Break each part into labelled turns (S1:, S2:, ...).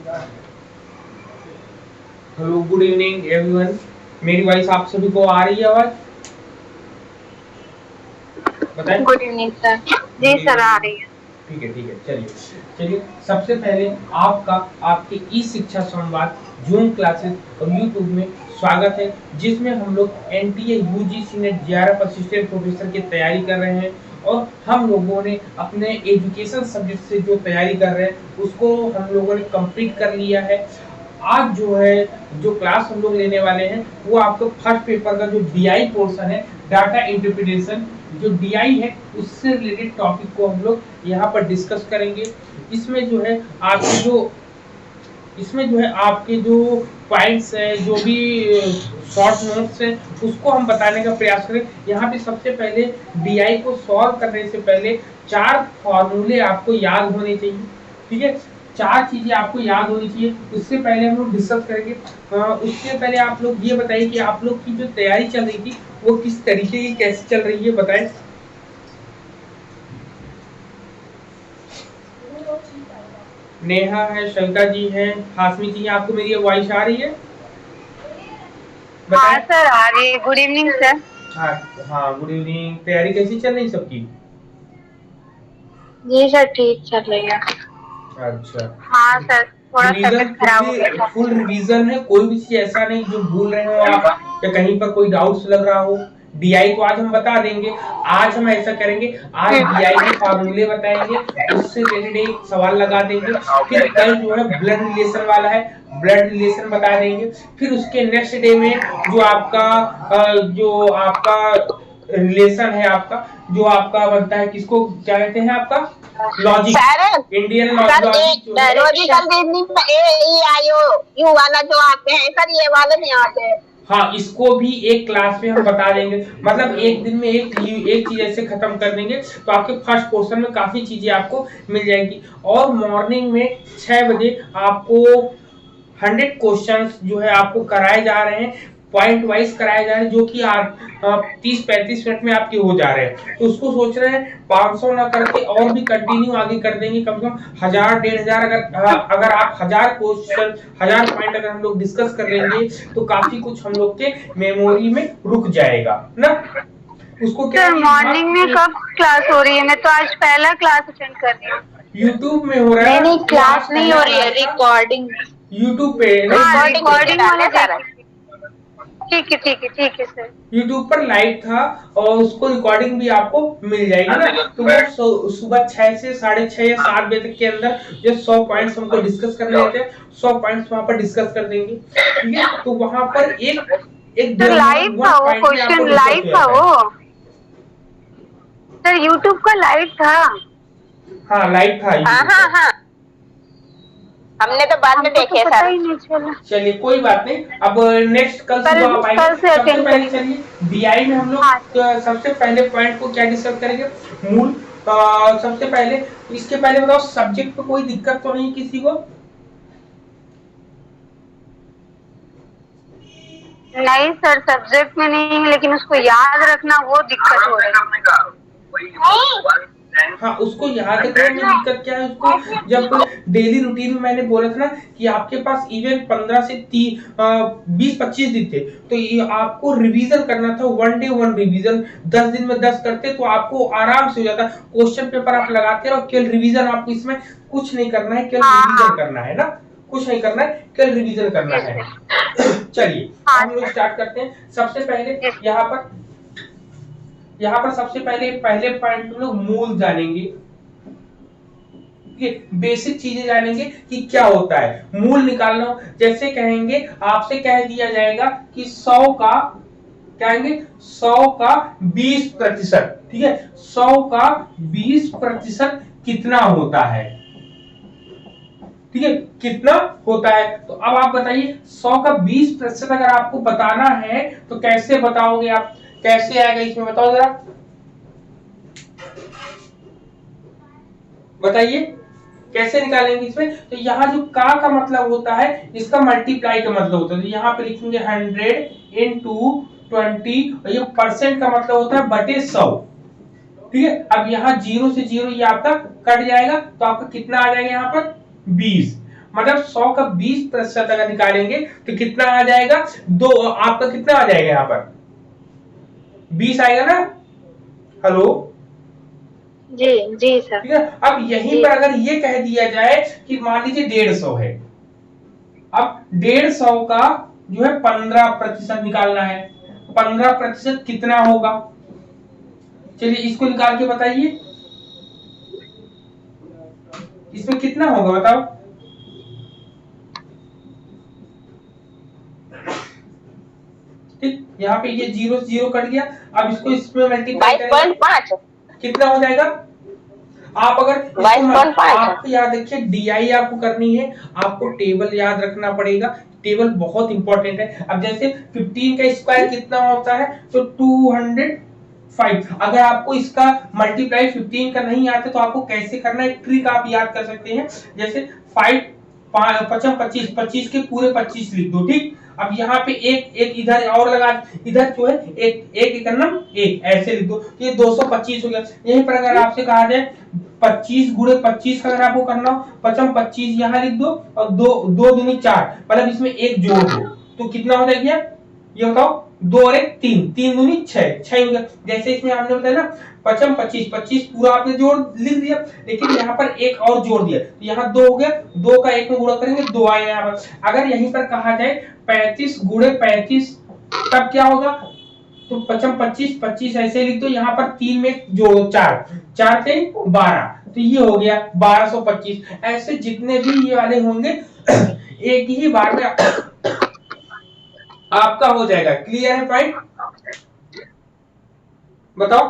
S1: Hello, good evening everyone. मेरी voice आप सभी को आ रही है आवाज? बताएं।
S2: Good evening sir. जी सर, आ रही है।
S1: ठीक है, ठीक है। चलिए चलिए, सबसे पहले आपका आपके ई शिक्षा संवाद जूम क्लासेस और यूट्यूब में स्वागत है, जिसमें हम लोग NTA UGC net JRF assistant professor की तैयारी कर रहे हैं। और हम लोगों ने अपने एजुकेशन सब्जेक्ट से जो तैयारी कर रहे हैं उसको हम लोगों ने कंप्लीट कर लिया है। आज जो है, जो क्लास हम लोग लेने वाले हैं वो आपको फर्स्ट पेपर का जो डीआई पोर्शन है, डाटा इंटरप्रिटेशन, जो डीआई है उससे रिलेटेड टॉपिक को हम लोग यहाँ पर डिस्कस करेंगे। इसमें जो है आपके जो इसमें जो है आपके जो पॉइंट्स है, जो भी शॉर्ट नोट्स है, उसको हम बताने का प्रयास करें। यहाँ पे सबसे पहले डीआई को सॉल्व करने से पहले 4 फॉर्मूले आपको याद होने चाहिए। ठीक है, 4 चीजें आपको याद होनी चाहिए। उससे पहले हम लोग डिस्कस करेंगे। उससे पहले आप लोग ये बताइए कि आप लोग की जो तैयारी चल रही थी वो किस तरीके की, कैसे चल रही है, बताएं। नेहा है, शंका जी है, हाशमी जी, आपको मेरी वॉइस आ रही है?
S2: हाँ सर, आ रही है। Good evening sir.
S1: हाँ हाँ, गुड इवनिंग। तैयारी कैसी चल रही सबकी?
S2: जी सर, ठीक चल रही है।
S1: अच्छा,
S2: हाँ सर, थोड़ा
S1: रिवीजन
S2: तबीयत खराब हो गया था।
S1: फुल रिवीजन है, कोई भी चीज ऐसा नहीं जो भूल रहे हो आप, या कहीं पर कोई डाउट्स लग रहा हो। डीआई को आज हम बता देंगे। आज हम ऐसा करेंगे, आज डीआई के फार्मूले बताएंगे, उससे रिलेटेड एक सवाल लगा देंगे। फिर कल जो है ब्लड रिलेशन वाला है, ब्लड रिलेशन बता देंगे। फिर उसके नेक्स्ट डे में जो आपका रिलेशन है, आपका जो आपका बनता है, किसको क्या कहते हैं, आपका लॉजिक, इंडियन लॉजिक जो है।
S2: लॉजिकल रीजनिंग में ए ई आई ओ यू वाला जो आते हैं सर, ये वाले नहीं आते हैं।
S1: हाँ, इसको भी एक क्लास में हम बता देंगे। मतलब एक दिन में एक चीज ऐसे खत्म कर देंगे तो आपके फर्स्ट पोर्शन में काफी चीजें आपको मिल जाएगी। और मॉर्निंग में 6 बजे आपको 100 क्वेश्चंस जो है आपको कराए जा रहे हैं, पॉइंट वाइज कराए जा रहे हैं, जो कि 30-35 मिनट में आपके हो जा रहे हैं। तो उसको सोच रहे हैं 500 ना करके और भी कंटिन्यू आगे कर देंगे, कम से कम 1000-1500। अगर आप 1000 क्वेश्चन, 1000 पॉइंट अगर हम लोग डिस्कस कर लेंगे तो काफी कुछ हम लोग के मेमोरी में रुक जाएगा ना। उसको क्या
S2: सर, मॉर्निंग में कब क्लास हो रही है? मैं तो आज पहला क्लास अटेंड कर रही हूँ।
S1: यूट्यूब में हो रहा है।
S2: नहीं, क्लास नहीं हो रही है, रिकॉर्डिंग।
S1: यूट्यूब पे
S2: रिकॉर्डिंग वाला सारा। ठीक है, ठीक है, ठीक है सर।
S1: यूट्यूब पर लाइव था और उसको रिकॉर्डिंग भी आपको मिल जाएगी ना। तो वो सुबह 6 से 6:30 या 7 बजे तक के अंदर जो 100 पॉइंट्स हमको डिस्कस करने होते हैं, 100 पॉइंट्स वहां पर डिस्कस कर देंगे। ठीक है, तो वहां पर एक एक
S2: लाइव था वो क्वेश्चन, लाइव था वो सर, यूट्यूब का लाइव था।
S1: हाँ, लाइव था।
S2: हाँ हाँ हाँ, हमने तो बाद में देखे सर।
S1: चलिए, कोई बात नहीं। अब नेक्स्ट कल सुबह आप आएंगे। सबसे पहले चलिए डीआई में हम लोग सबसे पहले पॉइंट को क्या डिस्कस करेंगे, मूल। सबसे पहले इसके पहले बताओ, सब्जेक्ट पे कोई दिक्कत तो नहीं किसी को?
S2: नहीं सर, सब्जेक्ट में नहीं है, लेकिन उसको याद रखना वो दिक्कत हो रही है।
S1: हाँ, उसको याद रखने में दिक्कत क्या है? उसको जब डेली रूटीन में मैंने बोला था ना कि आपके पास इवन 15 से 20-25 दिन थे, तो ये आपको रिवीजन करना था। 1 डे 1 रिवीजन, 10 दिन में 10 करते तो आपको आराम से हो जाता। क्वेश्चन पेपर आप लगाते रहो, केवल रिवीजन। आपको इसमें कुछ नहीं करना है, केवल रिवीजन करना है ना, कुछ नहीं करना है, केवल रिवीजन करना है। चलिए, हम लोग स्टार्ट करते हैं। सबसे पहले यहाँ पर सबसे पहले पॉइंट लोग मूल जानेंगे, बेसिक चीजें जानेंगे कि क्या होता है। मूल निकालना जैसे कहेंगे, आपसे कह दिया जाएगा कि 100 का कहेंगे 100 का 20%। ठीक है, 100 का 20% कितना होता है? ठीक है, कितना होता है? तो अब आप बताइए, 100 का 20% अगर आपको बताना है तो कैसे बताओगे आप? कैसे आएगा इसमें, बताओ जरा, बताइए कैसे निकालेंगे इसमें। तो यहाँ जो का मतलब होता है, इसका मल्टीप्लाई का मतलब होता है। तो यहाँ पे लिखेंगे 100 into 20, और ये परसेंट का मतलब होता है बटे 100। ठीक है, अब यहाँ 0 से 0 ये आपका कट जाएगा, तो आपका कितना आ जाएगा यहाँ पर 20। मतलब 100 का 20% अगर निकालेंगे तो कितना आ जाएगा, दो, आपका कितना आ जाएगा यहाँ पर 20 आएगा ना। हेलो,
S2: जी जी सर।
S1: ठीक है। अब यहीं पर अगर ये कह दिया जाए कि मान लीजिए 150 है, अब 150 का जो है 15% निकालना है, 15% कितना होगा, चलिए इसको निकाल के बताइए, इसमें कितना होगा बताओ। ठीक, यहाँ पे ये 0 0 कट गया, अब इसको इसमें मल्टीप्लाई करेंगे
S2: 22.5
S1: कितना हो जाएगा। आप अगर
S2: 22.5
S1: आपको याद रखिए DI आपको करनी है, आपको टेबल याद रखना पड़ेगा, टेबल बहुत इंपॉर्टेंट है। अब जैसे 15 का स्क्वायर कितना होता है, तो 205। अगर आपको इसका मल्टीप्लाई 15 का नहीं आता तो आपको कैसे करना है, ट्रिक आप याद कर सकते हैं। जैसे 5 5 25 25 के पूरे 25 लिख दो, ठीक। अब यहाँ पे एक एक इधर और लगा, इधर जो है एक एक नम एक ऐसे लिख दो, ये 225 हो गया। यहीं पर अगर आपसे कहा जाए 25 गुणे 25 का अगर आपको करना हो, 25 25 यहाँ लिख दो और दो दो दूनी 4, मतलब इसमें एक जोड़ दो तो कितना हो जाएगा, ये बताओ, 2 और 1 3, 3 दूनी 6, 6 हो गया। जैसे इसमें आपने बताया ना 25 25 25 पूरा आपने जोड़ लिख दिया, लेकिन यहाँ पर एक और जोड़ दिया तो यहाँ 2 हो गया, 2 का 1 में गुणा करेंगे 2 आएगा यहाँ पर। अगर यहीं पर कहा जाए 35 गुणे 35 तब क्या होगा, तो 25 25 25 ऐसे लिख दो, यहाँ पर 3 में जोड़ो 4, 4 से 12, तो ये हो गया 1225। ऐसे जितने भी ये वाले होंगे एक ही बार में आपका हो जाएगा। क्लियर है पॉइंट, बताओ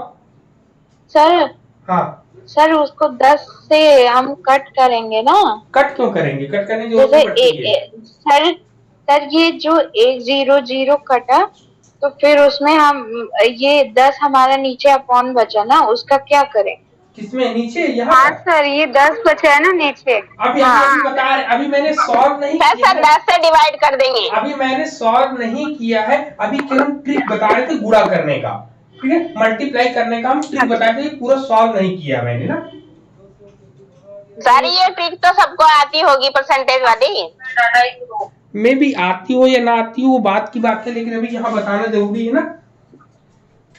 S2: सर।
S1: हाँ
S2: सर उसको 10 से हम कट करेंगे ना,
S1: कट क्यों करेंगे, कट करने की
S2: जैसे
S1: जरूरत पड़ती है।
S2: सर सर ये जो 100 कटा तो फिर उसमें हम ये 10 हमारा नीचे अपॉन बचा ना, उसका क्या करें।
S1: किसमें नीचे, यहाँ
S2: हाँ सर ये 10 बचा है ना नीचे।
S1: अब यहाँ अभी बता रहे, अभी मैंने सॉल्व नहीं किया
S2: सर 10 से डिवाइड कर देंगे।
S1: अभी मैंने सॉल्व नहीं किया है, अभी केवल ट्रिक बता रहे थे गुणा करने का, ठीक है, मल्टीप्लाई करने का हम ट्रिक बताए थे, पूरा सॉल्व नहीं किया मैंने ना।
S2: सर ये ट्रिक तो सबको आती होगी परसेंटेज वाली,
S1: में भी आती हो या ना आती हो वो बात की बात है, लेकिन अभी यहाँ बताना जरूरी है ना,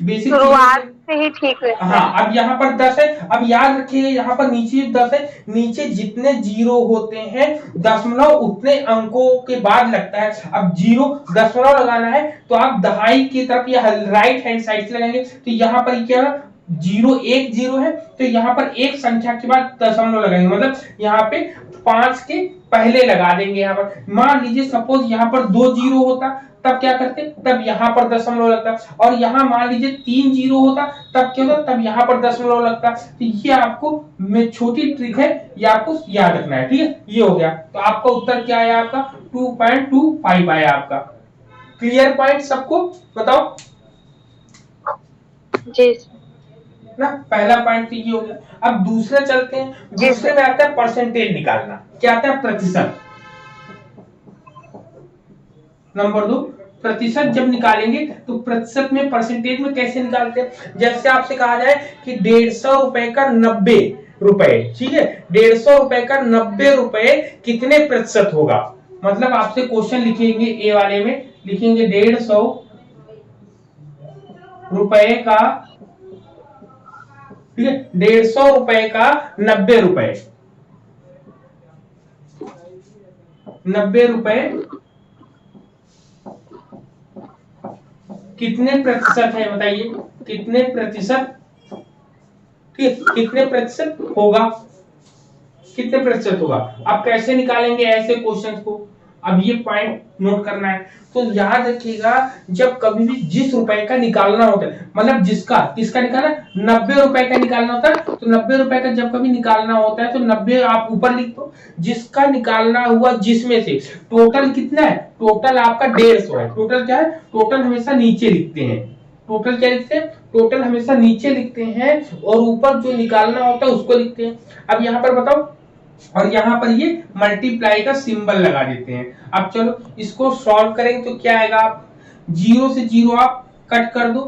S1: बेसिक
S2: शुरुआत से ही ठीक है।
S1: हाँ, अब यहाँ पर 10 है, अब याद रखिए यहाँ पर नीचे 10 है, नीचे जितने जीरो होते हैं दशमलव उतने अंकों के बाद लगता है। अब जीरो दशमलव लगाना है तो आप दहाई की तरफ या राइट हैंड साइड से लगाएंगे, तो यहाँ पर क्या है, 0 1 0 है तो यहाँ पर एक संख्या के बाद दशमलव लगाएंगे, मतलब यहाँ पे 5 के पहले लगा देंगे। यहाँ पर मान लीजिए सपोज यहाँ पर 2 जीरो होता तब क्या करते, तब यहाँ पर दशमलव लगता, और यहाँ मान लीजिए 3 जीरो होता तब क्या होता, तब यहाँ पर दशमलव लगता। तो ये आपको में छोटी ट्रिक है, ये आपको याद रखना है, ठीक है। ये हो गया, तो आपका उत्तर क्या आया, आपका 2.25 आया आपका। क्लियर पॉइंट सबको, बताओ
S2: जी
S1: ना। पहला पॉइंट तो ये हो गया। अब दूसरा चलते हैं, दूसरे में आता है परसेंटेज निकालना, क्या आता है, प्रतिशत। नंबर 2 प्रतिशत जब निकालेंगे तो प्रतिशत में परसेंटेज में कैसे निकालते हैं, जैसे आपसे कहा जाए कि 150 रुपए का 90 रुपए, ठीक है, 150 रुपए का 90 रुपए कितने प्रतिशत होगा, मतलब आपसे क्वेश्चन लिखेंगे ए वाले में, लिखेंगे 150 रुपए का, ठीक है, 150 रुपए का 90 रुपए, 90 रुपए कितने प्रतिशत है, बताइए कितने प्रतिशत, ठीक है, कितने प्रतिशत होगा, कितने प्रतिशत होगा। आप कैसे निकालेंगे ऐसे क्वेश्चंस को, अब ये पॉइंट नोट करना है। तो याद रखिएगा जब कभी भी जिस रुपए का निकालना होता है, मतलब जिसका किसका निकालना, 90 रुपए का निकालना होता है, तो 90 रुपए का जब कभी निकालना होता है तो 90 आप ऊपर लिख दो, जिसका निकालना हुआ जिसमें से टोटल कितना है, टोटल आपका 150 है। टोटल क्या है, टोटल हमेशा नीचे लिखते हैं, टोटल क्या लिखते हैं, टोटल हमेशा नीचे लिखते हैं और ऊपर जो निकालना होता है उसको लिखते हैं। अब यहाँ पर बताओ, और यहाँ पर ये मल्टीप्लाई का सिंबल लगा देते हैं। अब चलो इसको सॉल्व करेंगे तो क्या आएगा, आप 0 से 0 आप कट कर दो,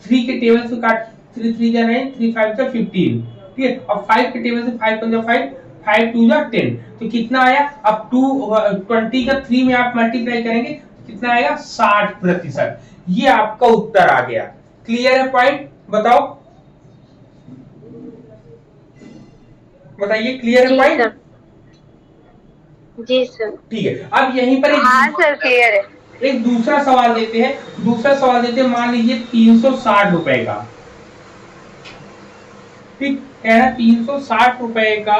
S1: 3 के टेबल से काट, 3 3 जा रहे हैं, 3 5 से 15, ठीक है, और 5 के टेबल से 5 5 5 5 टू जा 10, तो कितना आया? अब 20 का 3 में आप मल्टीप्लाई करेंगे तो कितना आएगा? 60%। ये आपका उत्तर आ गया। क्लियर है पॉइंट? बताओ, बताइए, क्लियर है पॉइंट?
S2: जी सर।
S1: ठीक है, अब यहीं पर
S2: हाँ सर क्लियर है।
S1: एक दूसरा सवाल देते हैं। मान लीजिए 360 रुपए का, ठीक है ना, 360 रुपए का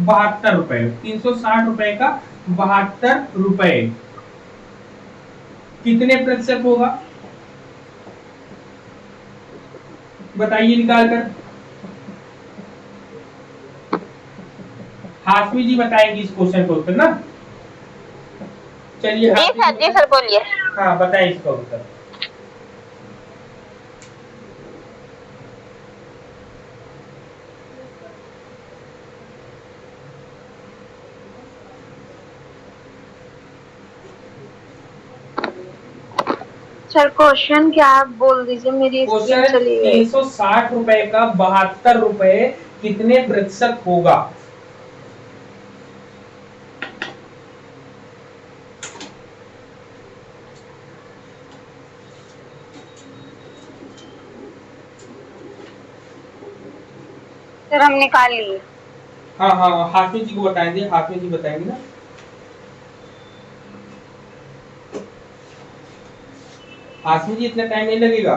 S1: 72 रुपए, 360 रुपए का 72 रुपए कितने प्रतिशत होगा? बताइए निकाल कर। हाशमी जी बताएंगे इस क्वेश्चन को उत्तर ना। चलिए
S2: जी सर बोलिए।
S1: हाँ बताएं इसका उत्तर।
S2: सर क्वेश्चन क्या आप बोल दीजिए, मेरी स्क्रीन चली गई।
S1: 360 रुपए का 72 रुपए कितने प्रतिशत होगा?
S2: सर हम निकाल लिए।
S1: हाँ हाँ, हाशमी जी को बताएंगे, हाशमी जी बताएंगे ना। हाशमी जी इतना टाइम नहीं लगेगा।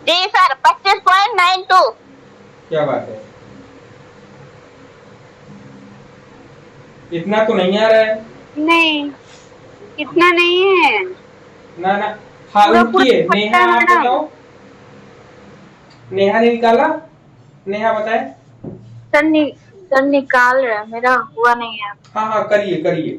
S2: जी सर 25.92।
S1: क्या बात है, इतना तो नहीं आ रहा है।
S2: नहीं इतना नहीं है
S1: ना ना, हाँ रुकिए, नेहा आप बताओ। नेहा ने निकाला, नेहा बताए।
S2: सर निकाल रहा है, मेरा हुआ नहीं है।
S1: हाँ हाँ करिए करिए।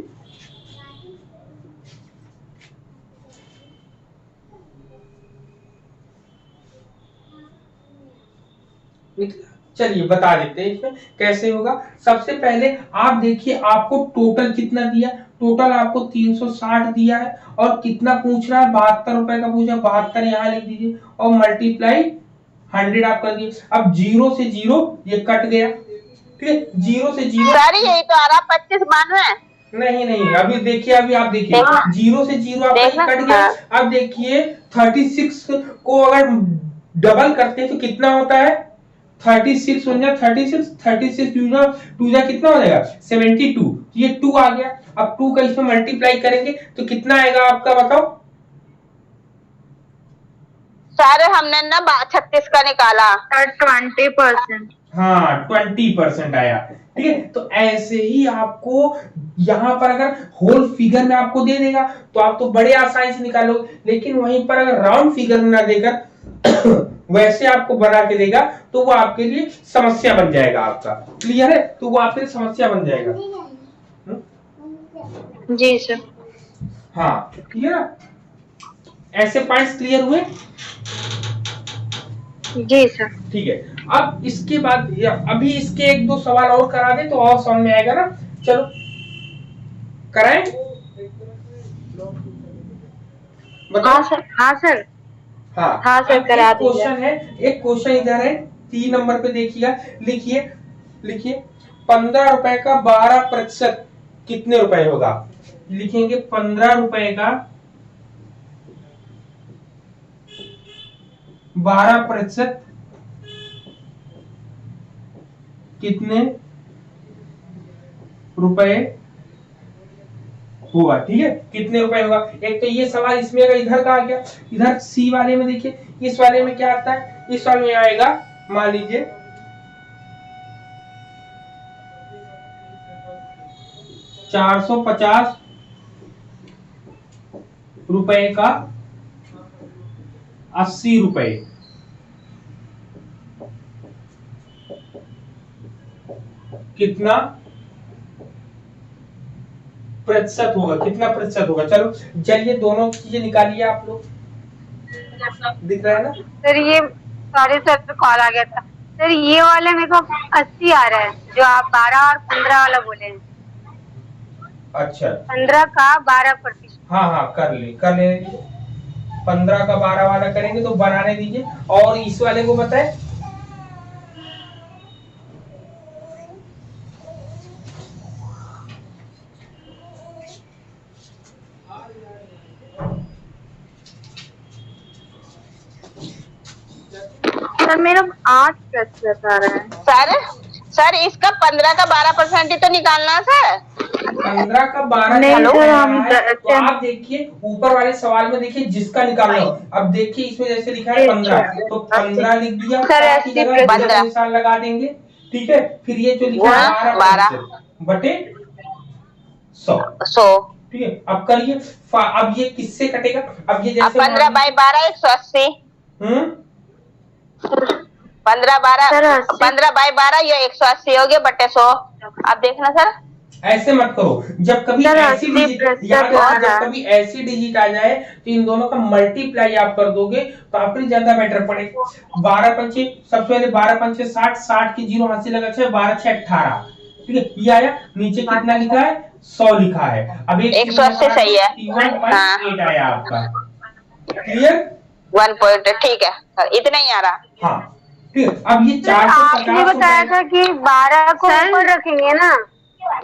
S1: चलिए बता देते हैं इसमें कैसे होगा। सबसे पहले आप देखिए, आपको टोटल कितना दिया? टोटल आपको 360 दिया है, और कितना पूछ रहा है? 72 रुपए का पूछा। 72 यहाँ लिख दीजिए और मल्टीप्लाई 100 आप कर दिए। अब 0 से 0 ये कट गया, ठीक है, 0 से 0।
S2: सर यही तो आ रहा 25 92 है।
S1: नहीं नहीं, अभी देखिए, अभी आप देखिए 0 से 0 आपका ये कट गया। अब देखिए 36 को अगर डबल करते हैं तो कितना होता है? 36 हो जाए, 36 टू जा कितना हो जाएगा? 72। ये 2 आ गया। अब 2 का इसमें मल्टीप्लाई करेंगे तो कितना आएगा आपका, बताओ।
S2: सर हमने ना 36 का निकाला। 20%।
S1: हाँ 20% आया, ठीक है। तो ऐसे ही आपको यहाँ पर अगर होल फिगर में आपको दे देगा तो आप तो बड़े आसानी से निकालोगे, लेकिन वहीं पर अगर राउंड फिगर में ना देकर वैसे आपको बना के देगा तो वो आपके लिए समस्या बन जाएगा आपका। क्लियर है? तो वो आपके लिए समस्या बन जाएगा।
S2: जी सर।
S1: हाँ क्लियर, ऐसे पॉइंट्स क्लियर हुए?
S2: जी सर। ठीक है,
S1: अब इसके बाद अभी इसके एक दो सवाल और करा दे तो और समझ में आएगा ना। चलो कराएं?
S2: हाँ सर। हाँ सर। हाँ सर करा दीजिए।
S1: क्वेश्चन है, एक क्वेश्चन इधर है 3 नंबर पे, देखिएगा, लिखिए लिखिए 15 रुपए का 12% कितने रुपए होगा? लिखेंगे 15 रुपए का 12% कितने रुपए होगा, ठीक है, कितने रुपए होगा। एक तो ये सवाल इसमें अगर इधर का आ गया, इधर सी वाले में देखिए, इस वाले में क्या आता है? इस वाले में आएगा, मान लीजिए 450 रुपए का 80 रुपए, कितना प्रतिशत होगा? कितना प्रतिशत होगा? चलो चलिए दोनों चीजें निकालिए आप लोग। दिख रहा है ना
S2: सर? ये सारे सर पे कॉल आ गया था सर। ये वाले मेरे को 80 आ रहा है, जो आप 12 और 15 वाला बोले हैं।
S1: अच्छा
S2: 15 का 12%।
S1: हाँ हाँ कर ले 15 का 12 वाला करेंगे तो बनाने दीजिए। और इस वाले को बताए
S2: सर मेरा 8% आ रहा है।
S3: सर इसका 15 का 12% ही तो निकालना है सर।
S1: 15 का 12
S2: नहीं सर, हम
S1: तो आप देखिए ऊपर वाले सवाल में देखिए जिसका निकालना हो। अब देखिए इसमें जैसे लिखा है 15, तो 15 लिख दिया,
S2: सर
S1: की जगह
S3: 15
S1: निशान लगा देंगे। ठीक है, फिर ये जो लिखा है 12 बटे 100। ठीक है, अब करिए। अब ये किससे कटेगा? अब ये जैसे
S3: 15 बाई 12 180। 15 बाई 12 ये 180 हो गया बटे 100। अब देखना सर,
S1: ऐसे मत करो। जब कभी ऐसी डिजिट जब कभी ऐसी डिजिट आ जाए तो इन दोनों का मल्टीप्लाई आप कर दोगे तो आपके लिए ज्यादा बेटर पड़ेगा। 12 पंचे, सबसे पहले 12 पंचे 60, 60 की जीरो हाथ से लगा 6, 12 6 18। ठीक है, ये आया। नीचे कितना लिखा है? 100 लिखा है। अब
S3: 180 सही है।
S1: 1.8 आया आपका। क्लियर?
S3: 1 पॉइंट ठीक है सर, इतना ही आ रहा।
S1: हाँ ठीक है। अब ये 450
S2: आपने बताया था कि 12 को ऊपर रखेंगे ना?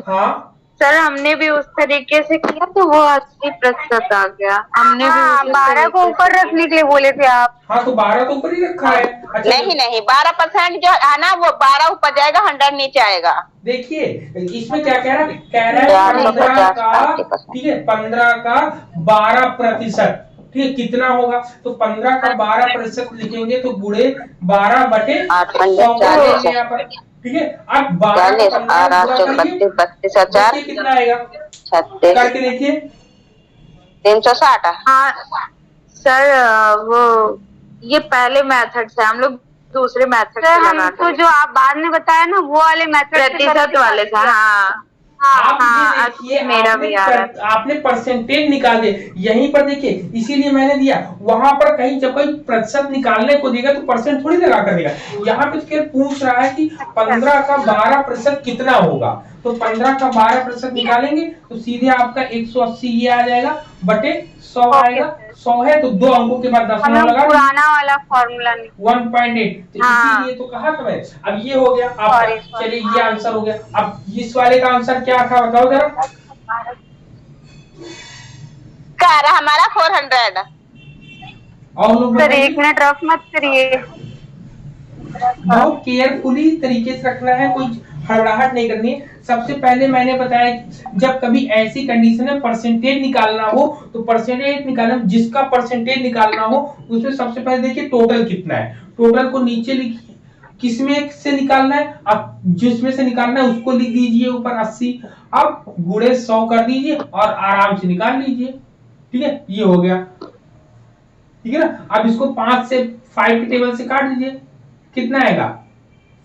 S1: हाँ
S2: सर हमने भी उस तरीके से किया तो वो 80% आ गया। हमने भी 12 को ऊपर रखने के लिए बोले थे आप।
S1: हाँ तो 12 तो ऊपर ही रखा है। अच्छा,
S3: नहीं 12% जो है ना वो 12 ऊपर जाएगा, 100 नीचे आएगा।
S1: देखिए इसमें क्या कह रहा है 15 का, ठीक है 15 का 12%। ठीक है, कितना होगा? तो 15 का 12% लिखेंगे तो गुणे 12 बटे 100 यहाँ पर। ठीक है, अब 12 कितना आएगा?
S3: 36
S1: करके देखिए।
S3: 360।
S2: हाँ सर, वो ये पहले मेथड से, हम लोग दूसरे मेथड से लगा तो जो आप बाद में बताया ना वो वाले मेथड, प्रतिशत वाले से। हाँ
S1: आप ये देखिए, मेरा भी आपने परसेंटेज निकाल दिए यहीं पर। देखिए इसीलिए मैंने दिया। वहां पर कहीं जब कोई प्रतिशत निकालने को देगा तो परसेंट थोड़ी लगा कर देगा। यहाँ पे पूछ रहा है कि 15 का 12% कितना होगा, तो 15 का 12% निकालेंगे तो सीधे आपका 180 ये आ जाएगा बटे 100 आएगा। 100 है तो 2 अंकों के बाद 10 लगा,
S2: पुराना वाला फॉर्मूला
S1: 1.8। तो इसीलिए तो कहा था मैं। अब ये हो गया आपका। चलिए ये आंसर हो गया। अब इस वाले का आंसर क्या था बताओ जरा।
S3: क्या रहा हमारा 400।
S1: और लोग
S2: सर 1 मिनट रफ मत करिए,
S1: बहुत केयरफुली तरीके से रखना है, कोई हड़बड़ाहट नहीं करनी है। सबसे पहले मैंने बताया जब कभी ऐसी कंडीशन में परसेंटेज निकालना हो तो परसेंटेज निकालना, जिसका परसेंटेज निकालना हो उसमें सबसे पहले देखिए टोटल कितना है। टोटल को नीचे लिखिए, किसमें से निकालना है? आप जिसमें से निकालना है उसको लिख दीजिए ऊपर 80। अब गुणे 100 कर दीजिए और आराम से निकाल लीजिए। ठीक है, ये हो गया। ठीक है ना। अब इसको 5 से 5 के टेबल से काट दीजिए, कितना आएगा?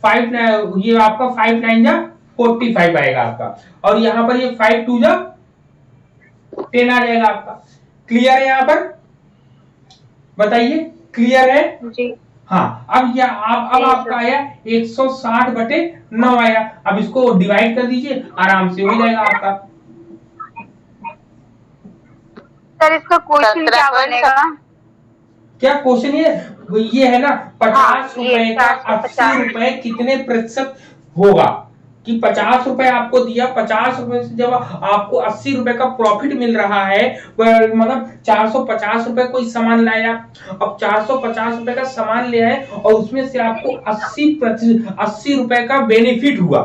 S1: 5, ये आपका 5 9 जा 45 आएगा आपका। और यहाँ पर ये 5 2 जा 10 आ जाएगा आपका। क्लियर है यहाँ पर? बताइए क्लियर है
S2: जी।
S1: हाँ। अब आपका आया 160 बटे 9 आया। अब इसको डिवाइड कर दीजिए, आराम से हो जाएगा आपका।
S2: सर इसका क्वेश्चन क्या बनेगा?
S1: क्या क्वेश्चन ये है ना 50 रुपए का 80 रुपए कितने प्रतिशत होगा? कि 50 रुपए आपको दिया, 50 रुपए से जब आपको 80 रुपए का प्रॉफिट मिल रहा है, मतलब 450 रुपए कोई सामान लाया। अब 450 रुपए का सामान ले आए और उसमें से आपको 80 रुपए का बेनिफिट हुआ,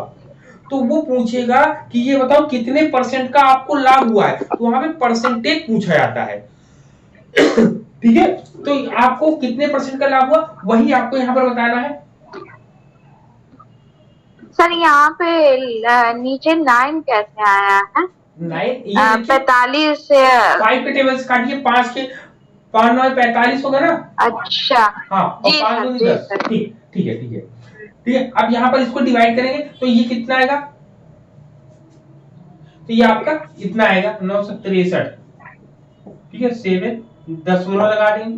S1: तो वो पूछेगा कि ये बताओ कितने परसेंट का आपको लाभ हुआ है। तो वहां पे परसेंटेज पूछा जाता है। ठीक है, तो आपको कितने परसेंट का लाभ हुआ वही आपको यहाँ पर बताना है।
S2: सर यहाँ पे नीचे 9 कैसे आया है?
S1: 9
S2: 45 से
S1: 5 के टेबल से काटिए, 5 के 5 9 45 होगा ना।
S2: अच्छा
S1: हाँ, और 5 2 10। ठीक है। अब यहाँ पर इसको डिवाइड करेंगे तो ये कितना आएगा? तो ये आपका इतना आएगा 963। ठीक है, 7 दशमलव लगा देंगे,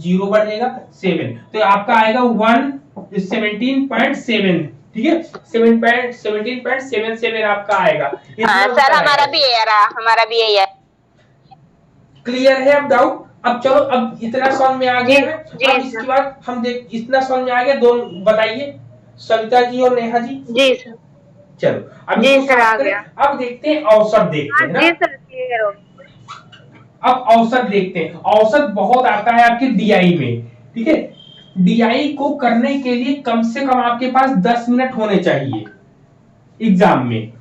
S1: 0 बढ़ जाएगा 7, तो आपका आएगा 117.7। ठीक है, 17.77 आपका आएगा।
S3: सर हमारा भी यही रहा, हमारा भी यही है।
S1: क्लियर है अब डाउट? अब चलो, अब इतना समझ में आ गया है। अब इसके बाद हम इतना समझ में आ गया। दोनों बताइए, सविता जी और नेहा जी।
S2: जी सर।
S1: चलो अब
S2: जी सर आ गया।
S1: अब देखते हैं औसत, देखते हैं ना।
S2: जी सर क्लियर हो।
S1: अब औसत देखते हैं। औसत बहुत आता है आपके डीआई में। ठीक है, DI को करने के लिए कम से कम आपके पास 10 मिनट होने चाहिए एग्जाम में।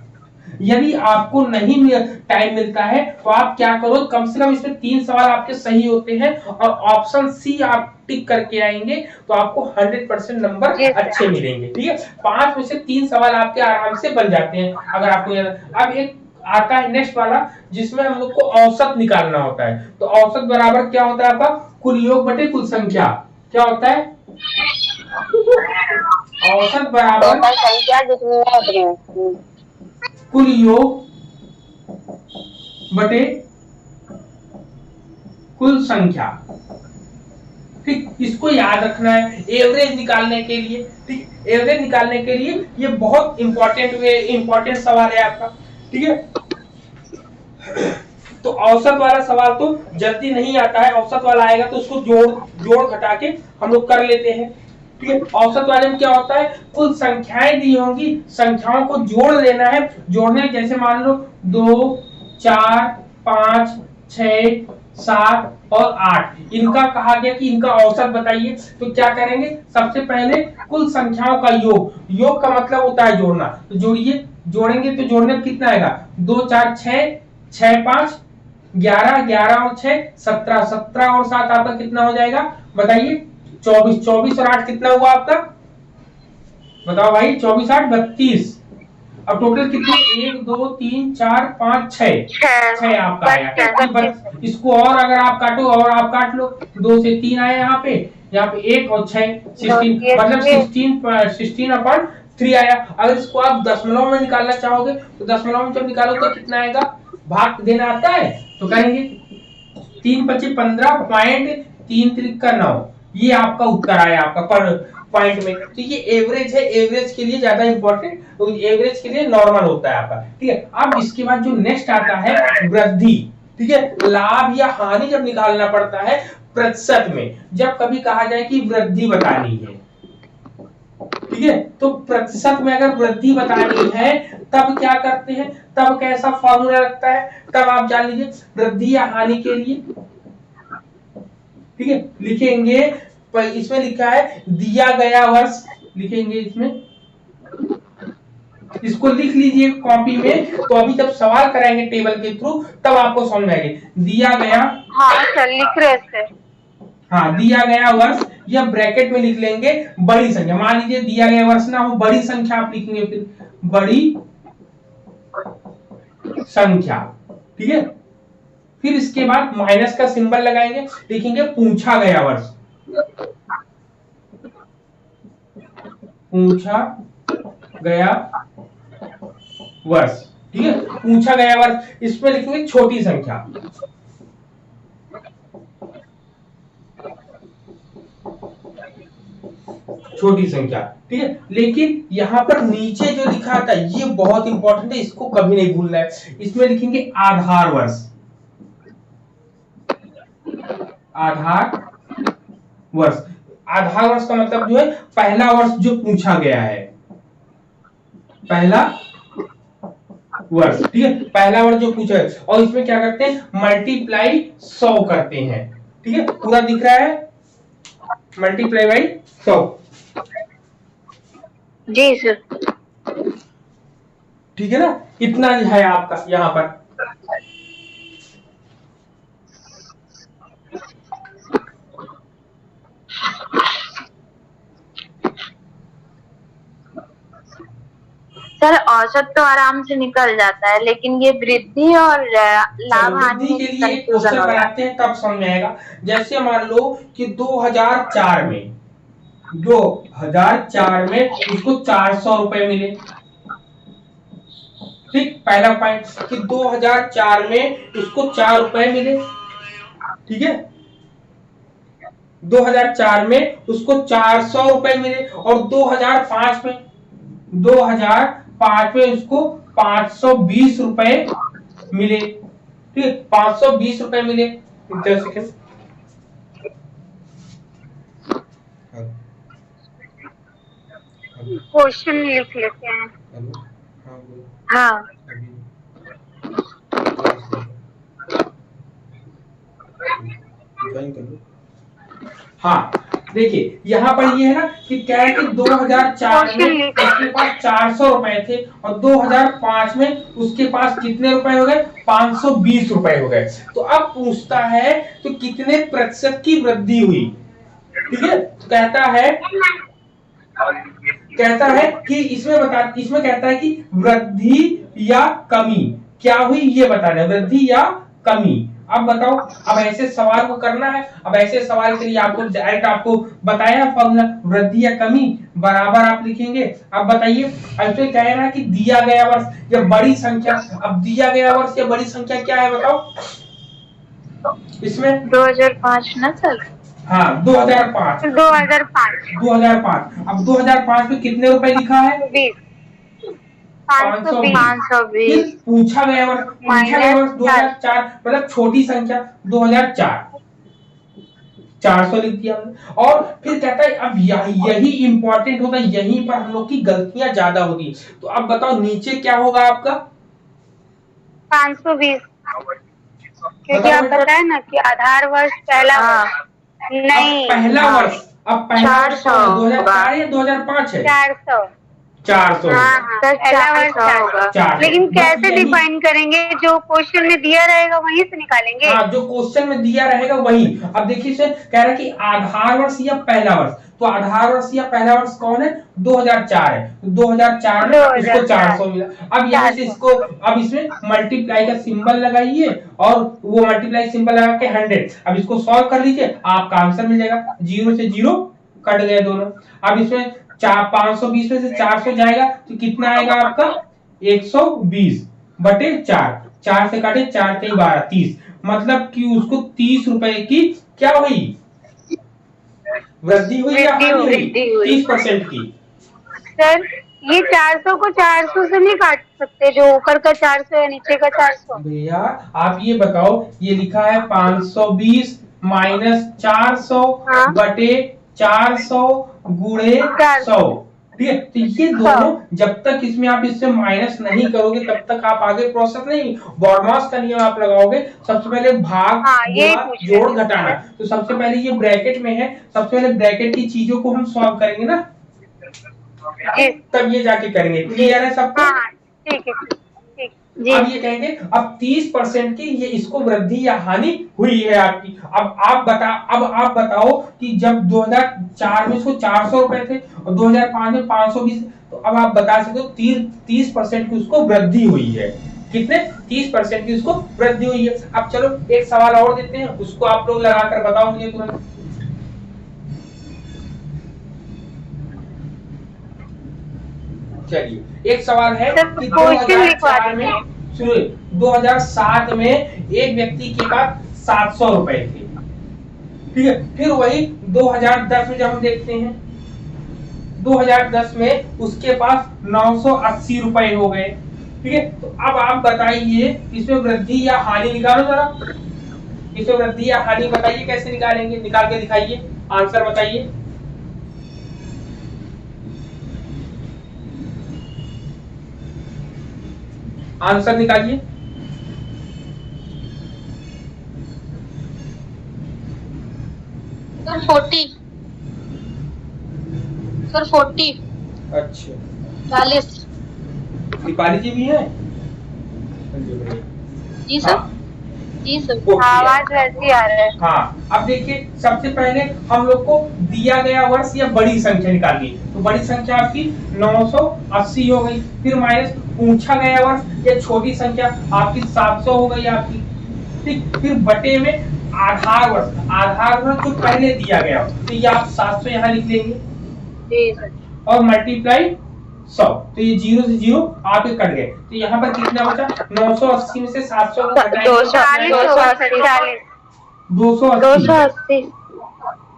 S1: यदि आपको नहीं टाइम मिलता है तो आप क्या करो, कम से कम इसमें 3 सवाल आपके सही होते हैं और ऑप्शन सी आप टिक करके आएंगे तो आपको 100% नंबर अच्छे मिलेंगे। ठीक है, 5 में से 3 सवाल आपके आराम से बन जाते हैं अगर आपको। अब एक आता है नेक्स्ट वाला जिसमें हम लोग को औसत निकालना होता है। तो औसत बराबर क्या होता है आपका, कुल योग बटे कुल संख्या। क्या होता है औसत बराबर कुल योग बटे कुल संख्या। ठीक, इसको याद रखना है एवरेज निकालने के लिए। ठीक, एवरेज निकालने के लिए ये बहुत इंपॉर्टेंट सवाल है आपका। ठीक है, तो औसत वाला सवाल तो जल्दी नहीं आता है, औसत वाला आएगा तो उसको जोड़ घटा के हम लोग कर लेते हैं। ठीक है, औसत वाले में क्या होता है, कुल संख्याएं दी होंगी, संख्याओं को जोड़ लेना है। जोड़ने जैसे मान लो 2, 4, 5, 6, 7 और 8, इनका कहा गया कि इनका औसत बताइए। तो क्या करेंगे, सबसे पहले कुल संख्याओं का योग का मतलब होता है जोड़ना। तो जोड़िए, जोड़ेंगे तो जोड़ने में कितना आएगा, 2, 4, 6, 6, 5, 11, 11 और 6, 17, 17 और 7 आपका कितना हो जाएगा बताइए, 24, 24 और 8 कितना हुआ आपका, बताओ भाई, 24, 8, 32। अब टोटल कितने, 1, 2, 3, 4, 5, 6 आपका आया। इसको और अगर आप काटो और आप काट लो, 2 से 3 आया यहाँ पे 1 और 6, 16, मतलब 16/3 आया। अगर इसको आप दशमलव में निकालना चाहोगे तो दशमलव में जब निकालो तो कितना आएगा, भाग देना आता है तो करेंगे 3 × 25 = 15, 3 × 3 = 9। ये आपका उत्तर आया आपका पर पॉइंट में। तो ये एवरेज है, एवरेज के लिए ज्यादा इंपॉर्टेंट, तो एवरेज के लिए नॉर्मल होता है आपका। ठीक है, अब इसके बाद जो नेक्स्ट आता है वृद्धि। ठीक है, लाभ या हानि जब निकालना पड़ता है प्रतिशत में, जब कभी कहा जाए कि वृद्धि बतानी है, ठीक है, तो प्रतिशत में अगर वृद्धि बतानी है तब क्या करते हैं, तब कैसा फॉर्मूला लगता है, तब आप जान लीजिए वृद्धि या हानि के लिए। ठीक है, लिखेंगे, इसमें लिखा है दिया गया वर्ष, लिखेंगे इसमें, इसको लिख लीजिए कॉपी में, तो अभी जब सवाल कराएंगे टेबल के थ्रू तब आपको समझ आएगा। दिया गया,
S2: हाँ सर लिख रहे थे,
S1: हाँ, दिया गया वर्ष, या ब्रैकेट में लिख लेंगे बड़ी संख्या। मान लीजिए दिया गया वर्ष ना हो, बड़ी संख्या आप लिखेंगे, फिर बड़ी संख्या। ठीक है, फिर इसके बाद माइनस का सिंबल लगाएंगे, लिखेंगे पूछा गया वर्ष, पूछा गया वर्ष। ठीक है, पूछा गया वर्ष, इसमें लिखेंगे छोटी संख्या, छोटी संख्या। ठीक है, लेकिन यहां पर नीचे जो लिखा था ये बहुत इंपॉर्टेंट है, इसको कभी नहीं भूलना है। इसमें लिखेंगे आधार वर्ष, आधार वर्ष। आधार वर्ष का मतलब जो है पहला वर्ष जो पूछा गया है, पहला वर्ष। ठीक है, पहला वर्ष जो पूछा है, और इसमें क्या करते हैं, मल्टीप्लाई 100 करते हैं। ठीक है, पूरा दिख रहा है, मल्टीप्लाई बाई 100।
S2: Ji sir.
S1: ठीक है ना, इतना है आपका यहाँ पर।
S2: सर औसत तो आराम से निकल जाता है, लेकिन ये वृद्धि और लाभ हानि
S1: के लिए क्वेश्चन बनाते हैं तब समझ में आएगा। जैसे मान लो कि 2004 में उसको 400 रुपए मिले। ठीक, पहला पॉइंट कि 2004 में उसको 4 रुपए मिले। ठीक है, 2004 में उसको 400 रुपए मिले, और 2005 में उसको 520 रुपए मिले। ठीक, 520 रुपए मिले। सेकंड,
S2: क्वेश्चन लिख लेते हैं। हाँ
S1: हाँ, देखिए यहाँ पर ये है ना कि क्या है कि 2004 में उसके पास 400 रुपए थे और 2005 में उसके पास कितने रुपए हो गए, 520 रुपए हो गए। तो अब पूछता है तो कितने प्रतिशत की वृद्धि हुई। ठीक है, तो कहता है कि इसमें कहता है कि वृद्धि या कमी क्या हुई ये बताना है, वृद्धि या कमी। अब बताओ, अब ऐसे सवाल को करना है। अब ऐसे सवाल के लिए आपको डायरेक्ट आपको बताया फॉर्मूला, वृद्धि या कमी बराबर आप लिखेंगे। अब बताइए, अब तो कह रहा है कि दिया गया वर्ष या बड़ी संख्या। अब दिया गया वर्ष या बड़ी संख्या क्या है बताओ इसमें?
S2: 2005 ना सर?
S1: हाँ 2005। 2005। अब 2005 में कितने रुपए लिखा है?
S2: 520।
S1: पूछा गया वर्ष 2004, मतलब छोटी संख्या 2004, 400 लिख दिया हमने। और फिर कहता है अब यही इंपॉर्टेंट होता है, यहीं पर हम लोग की गलतियां ज्यादा होगी। तो अब बताओ नीचे क्या होगा आपका?
S2: 520, क्योंकि आप बताए ना कि आधार वर्ष पहला नहीं,
S1: पहला वर्ष, अब पहला वर्ष 2004 या 2005 है? 400।
S2: पहला वर्ष 400। लेकिन कैसे डिफाइन करेंगे? जो क्वेश्चन में दिया रहेगा वहीं से निकालेंगे।
S1: हाँ, जो क्वेश्चन में दिया रहेगा वही। अब देखिए सर, कह रहा है कि आधार वर्ष या पहला वर्ष, तो आधार वर्ष या पहला वर्ष कौन है? 2004 है। तो 2004 में उसको 400 मिला। अब यहाँ से इसको, अब इसमें मल्टीप्लाई का सिंबल लगाइए और वो मल्टीप्लाई सिंबल लगा के 100। अब इसको सॉल्व कर लीजिए, आपका आंसर मिल जाएगा। 0 से 0 कट गए दोनों। अब इसमें 520 में से 400 जाएगा तो कितना आएगा आपका? 120 बटे 4। 4 से काटे 4 के 12, 30। मतलब कि उसको 30 रुपए की क्या हुई? वृद्धि हुई या हानि हुई? 30% की।
S2: सर ये 400 को 400 से नहीं काट सकते, जो ऊपर का 400 है नीचे का 400?
S1: भैया आप ये बताओ, ये लिखा है 520 माइनस 400 बटे 400 गुणे 100। ठीक है, तो ये दोनों जब तक इसमें आप इससे माइनस नहीं करोगे तब तक आप आगे प्रोसेस नहीं। बॉडमास का नियम आप लगाओगे, सबसे पहले भाग गुणा जोड़ घटाना। तो सबसे पहले ये ब्रैकेट में है, सबसे पहले ब्रैकेट की चीजों को हम सॉल्व करेंगे ना, तब ये जाके करेंगे। क्लियर है सबको?
S2: ठीक है।
S1: अब ये कहेंगे अब 30% की ये इसको वृद्धि या हानि हुई है आपकी। अब आप बताओ कि जब 2004 में इसको 400 रुपए थे और 2005 में 520, तो अब आप बता सकते हो 30% की उसको वृद्धि हुई है। कितने? 30% की उसको वृद्धि हुई है। अब चलो एक सवाल और देते हैं, उसको आप लोग लगाकर बताओ मुझे तुरंत। चलिए एक सवाल है कि 2007 में एक व्यक्ति के पास 700 रुपए थे। ठीक है, फिर वही 2010 में जब हम देखते हैं, 2010 में उसके पास 980 रुपए हो गए। ठीक है, तो अब आप बताइए इसमें वृद्धि या हानि निकालो जरा। इसमें वृद्धि या हानि बताइए कैसे निकालेंगे, निकाल के दिखाइए, आंसर बताइए। आंसर निकालिए।
S3: सर 40। सर 40।
S1: अच्छा
S3: 40।
S1: दीपाली जी भी है?
S3: जी सर। जी सर।
S2: आवाज वैसी आ रहा है।
S1: हाँ, अब देखिए सबसे पहले हम लोग को दिया गया वर्ष या बड़ी संख्या निकालनी है। तो बड़ी संख्या आपकी 980 हो गई। फिर माइनस पूछा गया वर्ष या छोटी संख्या आपकी 700 हो गई आपकी। ठीक, फिर बटे में आधार वर्ष जो पहले दिया गया, तो ये आप 700 यहाँ लिख लेंगे और मल्टीप्लाई 100। तो ये 0 से 0 आपके कट गए। तो यहाँ पर कितना बचा? 980 में से 700 को घटाएंगे 280।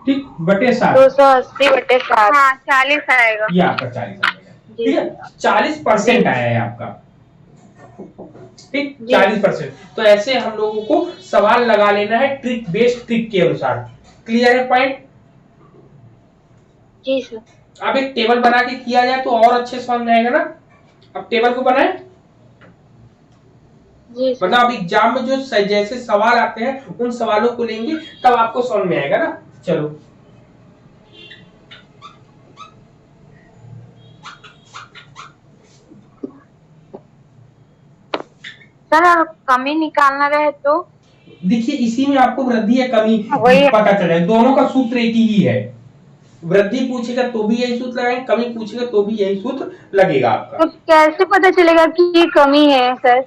S1: ठीक, बटे 7।
S2: 280 बटे 7। हाँ 40 आएगा।
S1: ये आपका 40 आएगा। ठीक है, 40% आया है आपका। ठीक, 40%। तो ऐसे हम लोगों को सवाल लगा लेना है ट्रिक बेस्ड, ट्रिक के अनुसार। क्लियर है पॉइंट?
S2: जी सर।
S1: अब एक टेबल बना के किया जाए तो और अच्छे समझ में आएगा ना। अब टेबल को बनाए, मतलब अब एग्जाम में जो जैसे सवाल आते हैं उन सवालों को लेंगे तब आपको समझ में आएगा ना। चलो
S2: सर और कमी निकालना रहे तो
S1: देखिए इसी में आपको वृद्धि या कमी
S2: वही
S1: पता चले, दोनों का सूत्र एक ही है। वृद्धि पूछेगा तो भी यही सूत्र लगाएंगे, कमी पूछेगा तो भी यही सूत्र लगेगा आपका।
S2: तो कैसे पता चलेगा कि ये कमी है सर?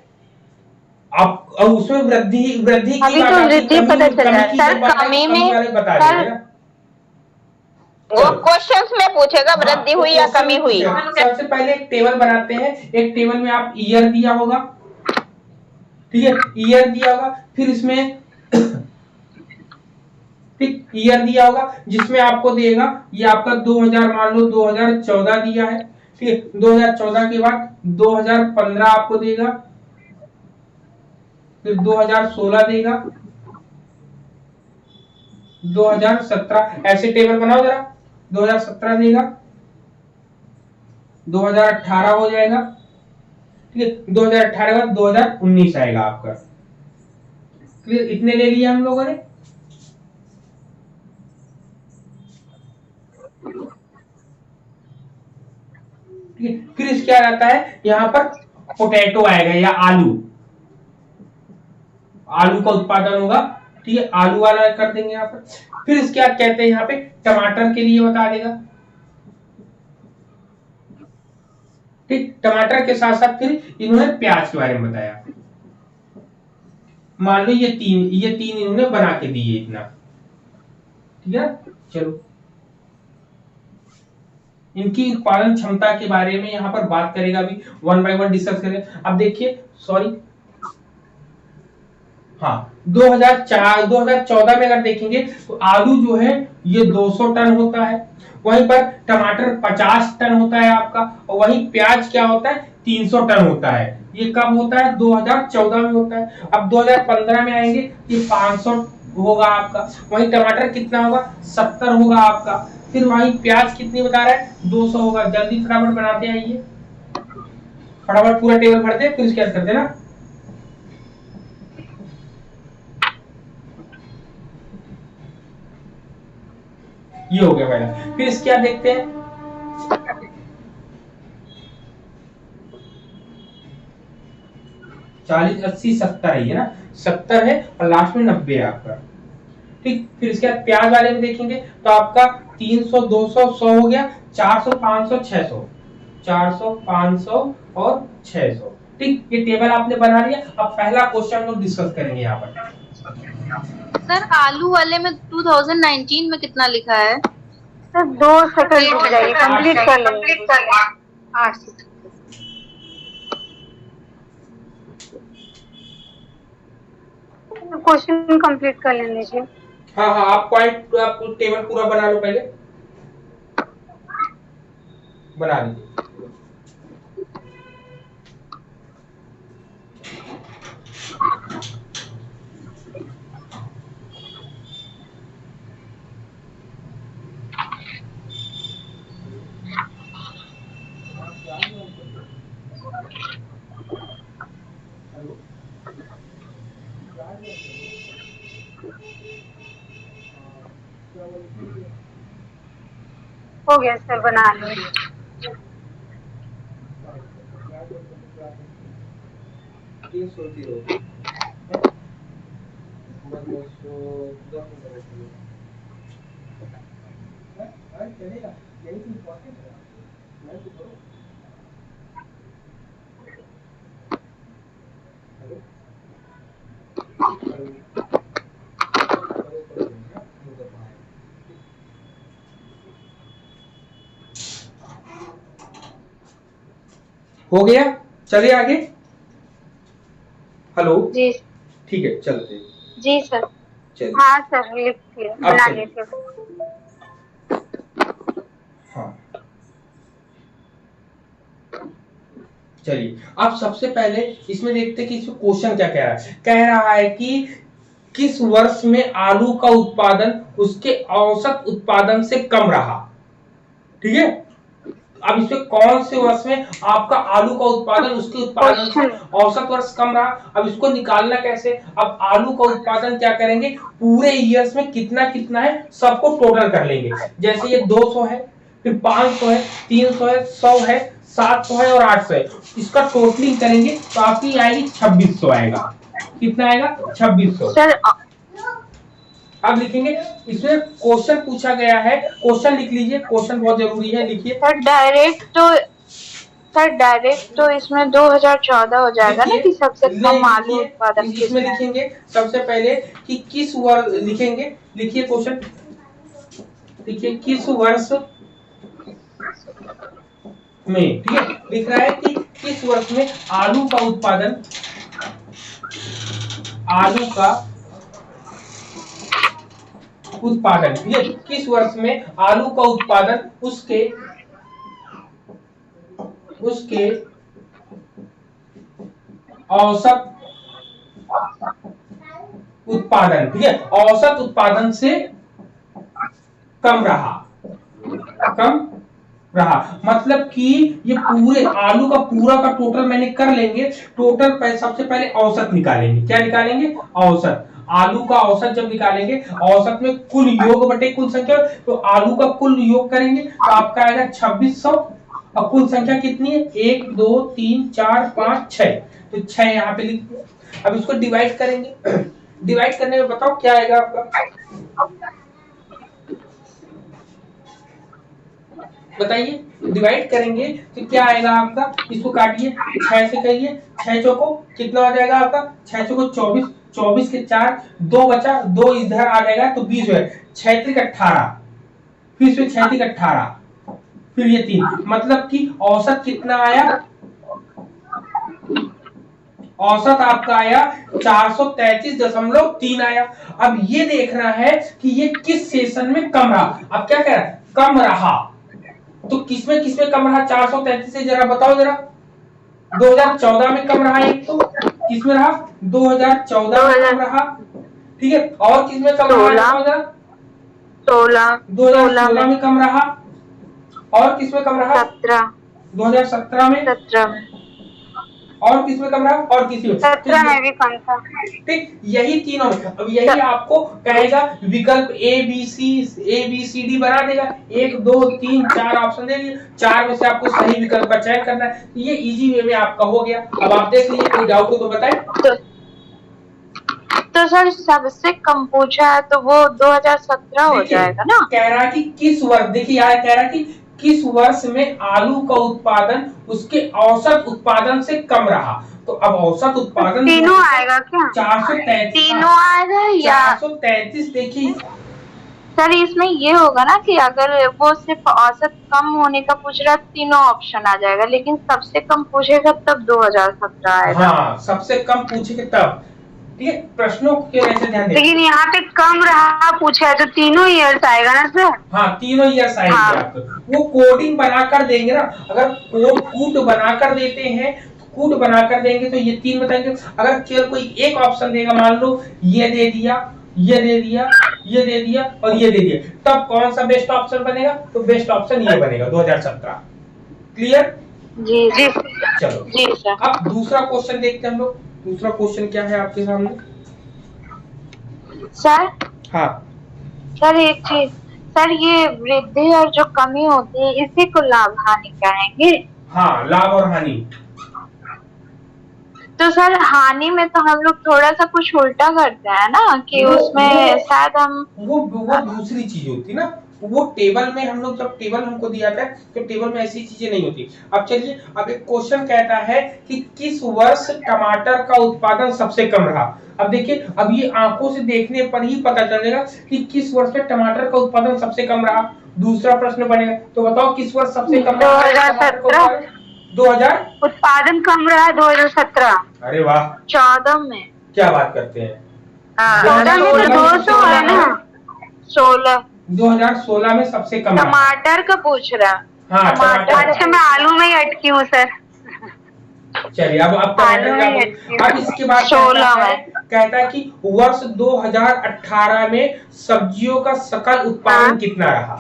S1: आप उसमें वृद्धि वृद्धि की
S2: अभी तो वृद्धि पता चल रहा है सर, कमी में
S1: बता देंगे ना।
S3: वो क्वेश्चंस में पूछेगा वृद्धि हुई या कमी हुई।
S1: सबसे पहले एक टेबल बनाते हैं। एक टेबल में आप ईयर दिया होगा, ठीक है, ईयर दिया होगा, फिर इसमें ठीक ईयर दिया होगा जिसमें आपको देगा ये आपका 2000, मान लो 2014 दिया है, ठीक है। 2014 के बाद 2015 आपको देगा, फिर 2016 देगा, 2017, ऐसे टेबल बनाओ जरा। 2017 देगा, 2018 हो जाएगा, ठीक है। 2018 के बाद 2019 आएगा आपका। क्लियर? इतने ले लिए हम लोगों ने। फिर इसके क्या रहता है, यहाँ पर पोटैटो आएगा या आलू, आलू का उत्पादन होगा, ठीक है, आलू वाला कर देंगे यहाँ पर। फिर इसके बाद कहते हैं यहाँ पे टमाटर के लिए बता देगा, ठीक। टमाटर के साथ साथ फिर इन्होंने प्याज के बारे में बताया। मान लो ये तीन इन्होंने बना के दिए इतना, ठीक है। चलो इनकी उत्पादन क्षमता के बारे में यहाँ पर बात करेगा, अभी वन बाय वन डिस्कस करें। अब देखिए, सॉरी, हाँ, 2014 में अगर देखेंगे तो आलू जो है ये 200 टन होता है, वहीं पर टमाटर 50 टन होता है आपका, और वहीं प्याज क्या होता है 300 टन होता है। ये कब होता है? 2014 में होता है। अब 2015 में आएंगे ये 500 होगा आपका, वहीं टमाटर कितना होगा 70 होगा आपका, फिर वहीं प्याज कितनी बता रहा है 200 होगा। जल्दी फटाफट बनाते हैं, आइए फटाफट पूरा टेबल भरते हैं, फिर इसके बाद करते हैं ना। ये हो गया पहला। फिर इसके बाद देखते हैं, चालीस, 80, 70 है ना, 70 है और लास्ट में 90 है आपका, ठीक। फिर इसके बाद प्याज वाले में देखेंगे तो आपका 300, 200, 100 हो गया, 400, 500, 600, 400, 500 और 600, ठीक। ये टेबल आपने बना लिया। अब पहला क्वेश्चन लोग डिस्कस करेंगे यहाँ पर।
S4: सर आलू वाले में 2019 में कितना लिखा है?
S2: सर 2 सेकंड रुक जाइए, कंप्लीट कर लेंगे। 8 सेकंड। क्वेश्चन कंप्लीट कर लेने दीजिए।
S1: हाँ हाँ, आप पॉइंट, आप टेबल पूरा बना लो, पहले बना लीजिए।
S2: हो गया सर, बना लो।
S1: हो गया, चलिए आगे। हेलो
S2: जी
S1: ठीक है, चलते हैं।
S2: जी सर।
S1: चलिए,
S2: हाँ सर, लिख लिया, बना लिया।
S1: हाँ चलिए, अब सबसे पहले इसमें देखते हैं कि इसमें क्वेश्चन क्या कह रहा है। कह रहा है कि किस वर्ष में आलू का उत्पादन उसके औसत उत्पादन से कम रहा, ठीक है। अब इसमें कौन से वर्ष में आपका आलू का उत्पादन उसके उत्पादन से औसत वर्ष कम रहा। अब इसको निकालना कैसे। अब आलू का उत्पादन क्या करेंगे, पूरे ईयर्स में कितना कितना है सबको टोटल कर लेंगे। जैसे ये 200 है, फिर 500 है, 300 है, 100 है, 700 है और 800 है, इसका टोटलिंग करेंगे तो आपकी आएगी 2600 आएगा। कितना आएगा? 2600।
S2: सर
S1: अब लिखेंगे, इसमें क्वेश्चन पूछा गया है, क्वेश्चन लिख लीजिए, क्वेश्चन बहुत जरूरी है, लिखिए।
S2: सर डायरेक्ट तो इसमें 2014 हो जाएगा ना कि सबसे कम आलू उत्पादन
S1: इसमें लिखेंगे सबसे पहले कि किस वर्ष, लिखेंगे, लिखिए क्वेश्चन, लिखिए किस वर्ष में, ठीक है, लिख रहा है कि किस वर्ष में आलू का उत्पादन, आलू का उत्पादन, ठीक है, किस वर्ष में आलू का उत्पादन उसके औसत उत्पादन, ठीक है, औसत उत्पादन से कम रहा, मतलब कि ये पूरे आलू का पूरा का टोटल मैंने कर लेंगे, टोटल सबसे पहले औसत निकालेंगे। क्या निकालेंगे? औसत। आलू का औसत जब निकालेंगे, औसत में कुल योग बटे कुल संख्या, तो आलू का कुल योग करेंगे तो आपका आएगा 2600 और कुल संख्या कितनी है? 1 2 3 4 5 6, तो 6 यहाँ पे लिख दिया। अब इसको डिवाइड करेंगे, डिवाइड करने में बताओ क्या आएगा आपका, बताइए। डिवाइड करेंगे तो क्या आएगा आपका, इसको काटिए, 6 से करिए, 6 चौको कितना हो जाएगा आपका, 6 चौको 24, 24 के 4, 2 बचा, 2 इधर आ जाएगा तो 20 है, 6 3 18, फिर से 6 3 18, फिर ये 3, मतलब कि औसत कितना आया, औसत आपका आया 433.3 आया। अब ये देखना है कि ये किस सेशन में कम रहा। अब क्या कह रहा है? कम रहा, तो किसमें कम रहा 433 से, जरा बताओ जरा। 2014 में कम रहा, एक तो किसमें रहा? 2014 में कम रहा, ठीक है, और किसमें कम रहा? 2016 में कम रहा, और किसमें कम रहा? 2017 में, और किसमें कम रहा? और किसी में
S2: 17 में भी कम था,
S1: ठीक, यही तीनों। अब यही आपको कहेगा विकल्प ए बी सी डी बना देगा, 1 2 3 4 ऑप्शन दे दिए, 4 में से आपको सही विकल्प का चयन करना है। ये इजी वे में आपका हो गया। अब आप देख लीजिए, कोई डाउट हो तो बताएं।
S2: तो सर सबसे कम पूछा है तो वो 2017 हो जाएगा ना।
S1: कह रहा कि किस वर्ष, देखिए यार, कह रहा कि किस वर्ष में आलू का उत्पादन उसके औसत उत्पादन से कम रहा, तो अब औसत उत्पादन
S2: तीनों आएगा क्या?
S1: 433,
S2: तीनों आएगा या
S1: 433। देखिए
S2: सर इसमें ये होगा ना कि अगर वो सिर्फ औसत कम होने का पूछ रहा है, तीनों ऑप्शन आ जाएगा, लेकिन सबसे कम पूछेगा तब 2017 आएगा।
S1: हाँ, सबसे कम पूछेगा तब, ठीक है, प्रश्नों के वैसे ध्यान दें।
S2: लेकिन यहाँ पे कम रहा पूछा है तो तीनों ईयर्स आएगा ना सर?
S1: हाँ, तीनों ईयर्स आएंगे।
S2: हाँ।
S1: आपको वो कोडिंग बनाकर देंगे ना, अगर कूट बनाकर देते हैं, कूट बनाकर देंगे तो ये 3 बताएंगे। अगर केवल कोई एक ऑप्शन देगा, मान लो ये दे दिया, ये दे दिया, ये दे दिया और ये दे दिया, तब कौन सा बेस्ट ऑप्शन बनेगा? तो बेस्ट ऑप्शन ये बनेगा 2017। क्लियर?
S2: जी जी
S1: चलो
S2: जी सर।
S1: अब दूसरा क्वेश्चन देखते हैं हम लोग। दूसरा क्वेश्चन क्या है आपके सामने?
S2: सर
S1: हाँ
S2: सर एक चीज, सर ये वृद्धि और जो कमी होती है इसी को लाभ हानि कहेंगे?
S1: हाँ, लाभ और हानि।
S2: तो सर हानि में तो हम लोग थोड़ा सा कुछ उल्टा करते हैं ना कि उसमें शायद हम
S1: वो दूसरी चीज होती ना, वो टेबल में हम लोग, जब टेबल हमको दिया जाता है तो टेबल में ऐसी चीजें नहीं होती। अब चलिए, अब एक क्वेश्चन कहता है कि किस वर्ष टमाटर का उत्पादन सबसे कम रहा। अब देखिए, अब ये आंखों से देखने पर ही पता चलेगा कि किस वर्ष में टमाटर का उत्पादन सबसे कम रहा। दूसरा प्रश्न बनेगा, तो बताओ किस वर्ष सबसे कम रहा? 2017
S2: उत्पादन कम रहा है 2017।
S1: अरे वाह,
S2: 14 में
S1: क्या बात करते हैं।
S2: 14 में तो 200 है ना,
S1: 2016 में सबसे कम
S2: टमाटर का पूछ रहा।
S1: हाँ, टमाटर।
S2: अच्छा, मैं आलू में ही अटकी हूँ सर।
S1: चलिए, अब टमाटर का, अब इसके बाद
S2: 16 में
S1: कहता है कि वर्ष 2018 में सब्जियों का सकल उत्पादन कितना रहा।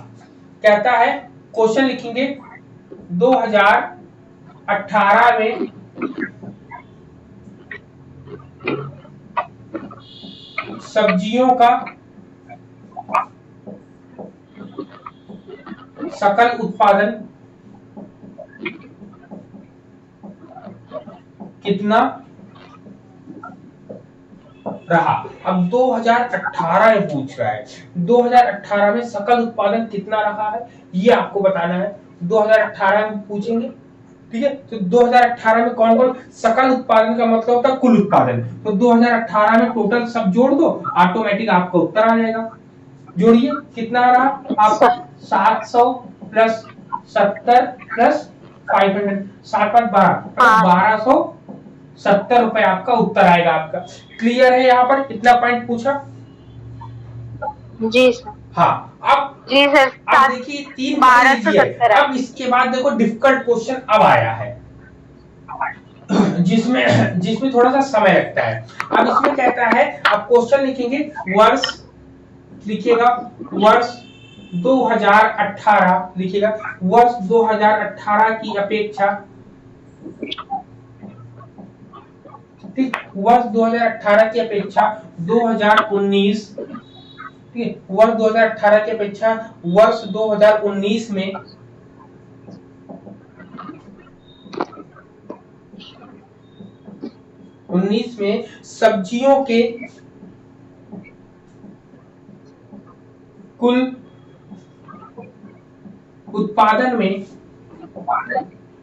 S1: कहता है, क्वेश्चन लिखेंगे 2018 में सब्जियों का सकल उत्पादन कितना रहा। अब 2018 में पूछ रहा है, 2018 में सकल उत्पादन कितना रहा है ये आपको बताना है। 2018 में पूछेंगे, ठीक है। तो 2018 में कौन कौन, सकल उत्पादन का मतलब होता है कुल उत्पादन, तो 2018 में टोटल सब जोड़ दो, ऑटोमेटिक आपका उत्तर आ जाएगा। जोड़िए, कितना रहा आपका 700 प्लस 70 प्लस 500, 7 5 12, 1270 रुपए आपका उत्तर आएगा आपका। क्लियर है यहाँ पर कितना पॉइंट पूछा?
S2: जी सर।
S1: हाँ, अब
S2: जी सर।
S1: अब देखिए 3 1270। अब इसके बाद देखो डिफिकल्ट क्वेश्चन अब आया है, जिसमें थोड़ा सा समय लगता है। अब इसमें कहता है, अब क्वेश्चन लिखेंगे वर्ष, लिखिएगा वर्ष 2018, लिखिएगा वर्ष 2018 की अपेक्षा, ठीक, वर्ष 2018 की अपेक्षा 2019, ठीक है, वर्ष 2018 की अपेक्षा वर्ष 2019 में सब्जियों के कुल उत्पादन में,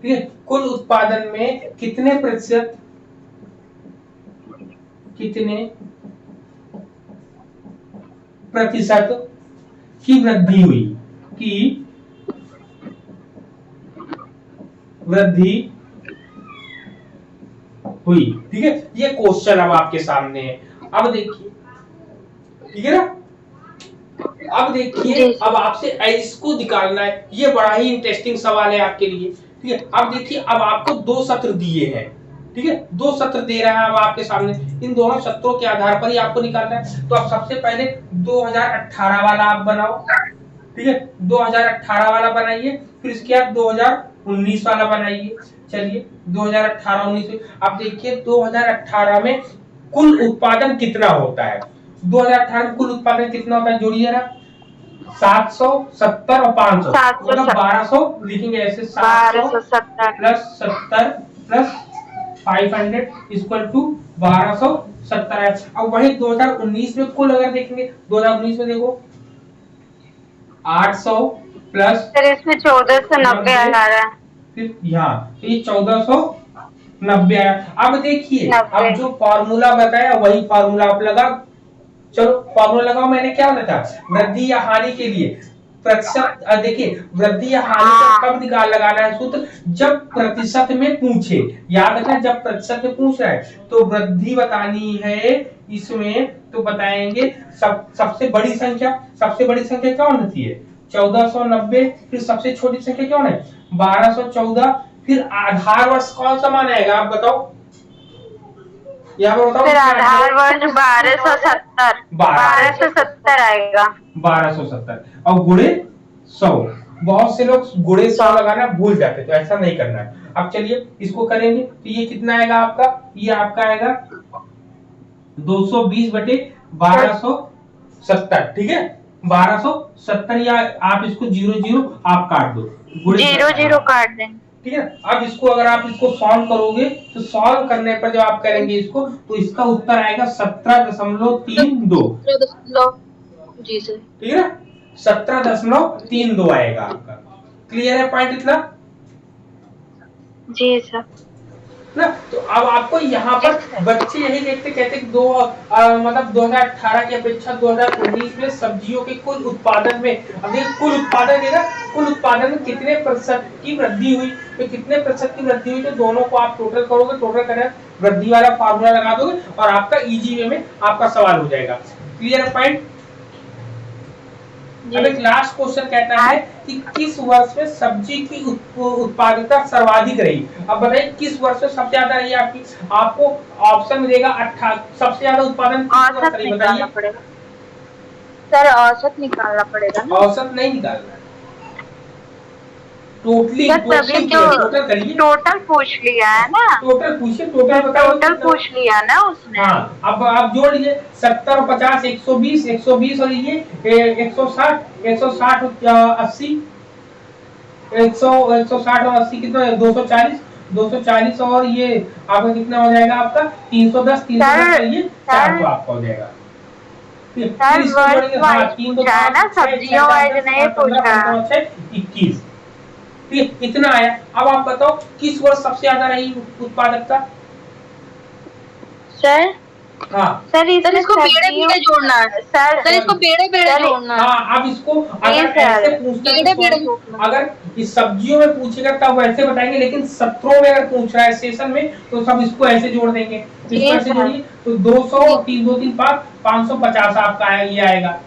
S1: ठीक है, कुल उत्पादन में कितने प्रतिशत की वृद्धि हुई, ठीक है। ये क्वेश्चन अब आपके सामने है। अब देखिए, ठीक है ना, अब देखिए, अब आपसे इसको निकालना है। ये बड़ा ही इंटरेस्टिंग सवाल है आपके लिए, ठीक है। अब देखिए, अब आपको 2 सत्र दिए हैं, ठीक है, 2 सत्र दे रहा है अब आपके सामने। इन दोनों सत्रों के आधार पर ही आपको निकालना है। तो अब सबसे पहले 2018 वाला आप बनाओ, ठीक है, 2018 वाला बनाइए, फिर इसके बाद 2019 वाला बनाइए। चलिए 2018-19 में अब देखिए 2018 में कुल उत्पादन कितना होता है। 2018 में कुल उत्पादन कितना होता है, जोड़िए ना, 770 और 500, मतलब 1200 लिखेंगे ऐसे, 770 प्लस 70 प्लस 500 इक्वल टू 1270 है। अब वही 2019 में कुल अगर देखेंगे, 2019 में देखो 800 प्लस,
S2: सर इसमें 1490 आ रहा है,
S1: फिर यहाँ तो ये 1490 आया। अब देखिए, अब जो फॉर्मूला बताया वही फॉर्मूला आप लगा, चलो फॉर्मूला लगाओ। मैंने क्या बताया, वृद्धि या हानि के लिए प्रतिशत, देखिए वृद्धि या हानि का कब लगाना है सूत्र, जब प्रतिशत में पूछे। याद रखना, जब प्रतिशत में पूछ रहा है तो वृद्धि बतानी है इसमें, तो बताएंगे सबसे बड़ी संख्या कौन होती है, 1490, फिर सबसे छोटी संख्या कौन है, 1214, फिर आधार वर्ष कौन सा मान आएगा आप बताओ, यहाँ पर बताओ।
S2: फिर आधार वर्ष 1270 आएगा,
S1: 1270 और गुणे 100। बहुत से लोग गुणे 100 लगाना भूल जाते, तो ऐसा नहीं करना है। अब चलिए इसको करेंगे, तो ये कितना आएगा आपका, ये आपका आएगा 220/1270, ठीक है, 1270, या आप इसको 0 आप काट दो,
S2: 0 काट दें,
S1: ठीक है। अब इसको अगर आप इसको सॉल्व करोगे, तो सॉल्व करने पर जब आप करेंगे इसको, तो इसका उत्तर आएगा 17.32।
S4: जी सर,
S1: ठीक है ना, 17.32 आएगा आपका। क्लियर है पॉइंट इतना?
S2: जी सर
S1: ना, तो अब आपको यहाँ पर बच्चे यही देखते, कहते कि मतलब 2018 की अपेक्षा 2019 में सब्जियों के कुल उत्पादन में, अभी कुल उत्पादन है ना, कुल उत्पादन में कितने प्रतिशत की वृद्धि हुई, तो कितने प्रतिशत की वृद्धि हुई, तो दोनों को आप टोटल करोगे, टोटल करके वृद्धि वाला फार्मूला लगा दोगे और आपका इजी वे में आपका सवाल हो जाएगा। Clear point? अब एक लास्ट क्वेश्चन कहता है कि किस वर्ष में सब्जी की उत्पादकता सर्वाधिक रही। अब बताइए किस वर्ष में सबसे ज्यादा रही आपकी, आपको ऑप्शन मिलेगा 18, सबसे ज्यादा उत्पादन किस वर्ष रही बताइए।
S2: सर औसत निकालना पड़ेगा ना?
S1: औसत नहीं निकालना, टोटल करिए,
S2: टोटल पूछ लिया है ना,
S1: टोटल पूछिए, टोटल बताओ,
S2: टोटल पूछ लिया ना उसने।
S1: हाँ, अब आप जोड़ लीजिए 70 और 50 120 और ये 160 160 80 160 और 80 कितना है 240, 240 और ये आपका कितना हो जाएगा आपका 310, 310 चाहिए 400 आपका हो जाएगा। फिर इसको जोड़ेंगे, हाँ 3 2 5
S2: सब्जियों वाइज नहीं पूछा।
S1: 21, ठीक है इतना आया। अब आप बताओ किस वर्ष सबसे ज्यादा रही उत्पादकता?
S2: सर
S1: हाँ
S2: सर
S4: इसको बेड़े बेड़े जोड़ना है सर इसको बेड़े बेड़े जोड़ना है।
S1: हाँ अब इसको अगर ऐसे पूछता अगर इस सब्जियों में पूछेगा तब वैसे बताएंगे, लेकिन सत्रों में अगर पूछ रहा है सेशन में तो सब इसको ऐसे जोड़ देंगे। इसको ऐसे जोड़िए तो 200 3 2 3 5 550 आपका ये आएगा।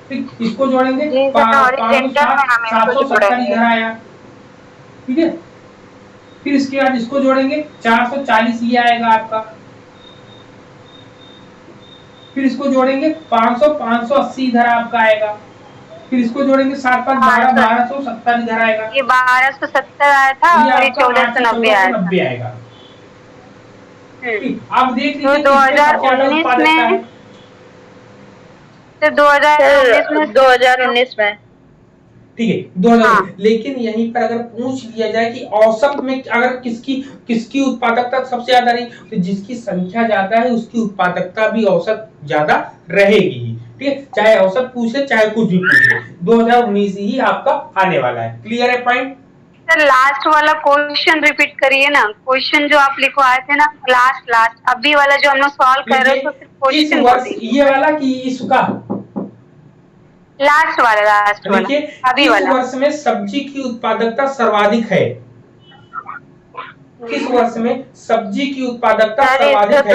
S1: ठीक, इसको जोड़ेंगे 770 इधर आया, ठीक है। फिर इसके बाद इसको जोड़ेंगे 440 ये आएगा आपका। फिर इसको जोड़ेंगे 500 580 इधर आपका आएगा। फिर इसको जोड़ेंगे 7 5 12 1270 इधर आएगा।
S2: ये 1270 आया था और ये 1490
S1: आएगा। आप देख लीजिए
S2: 2019 में तो 2019 में
S1: ठीक है 2000। लेकिन यहीं पर अगर पूछ लिया जाए कि औसत में अगर किसकी उत्पादकता सबसे ज्यादा रही, तो जिसकी संख्या ज्यादा है उसकी उत्पादकता भी औसत ज्यादा रहेगी, ठीक है। चाहे औसत पूछे चाहे कुछ भी पूछे, 2019 ही आपका आने वाला है। क्लियर है पॉइंट?
S2: सर लास्ट वाला क्वेश्चन रिपीट करिए ना, क्वेश्चन जो आप लिखवाए थे ना लास्ट अभी वाला जो हम लोग सॉल्व कर रहे थे क्वेश्चन
S1: ये वाला कि इसका
S2: लास्ट वाला
S1: देखिए
S2: अभी वाला।
S1: किस वर्ष में सब्जी की उत्पादकता सर्वाधिक है? किस वर्ष में सब्जी की उत्पादकता सर्वाधिक है?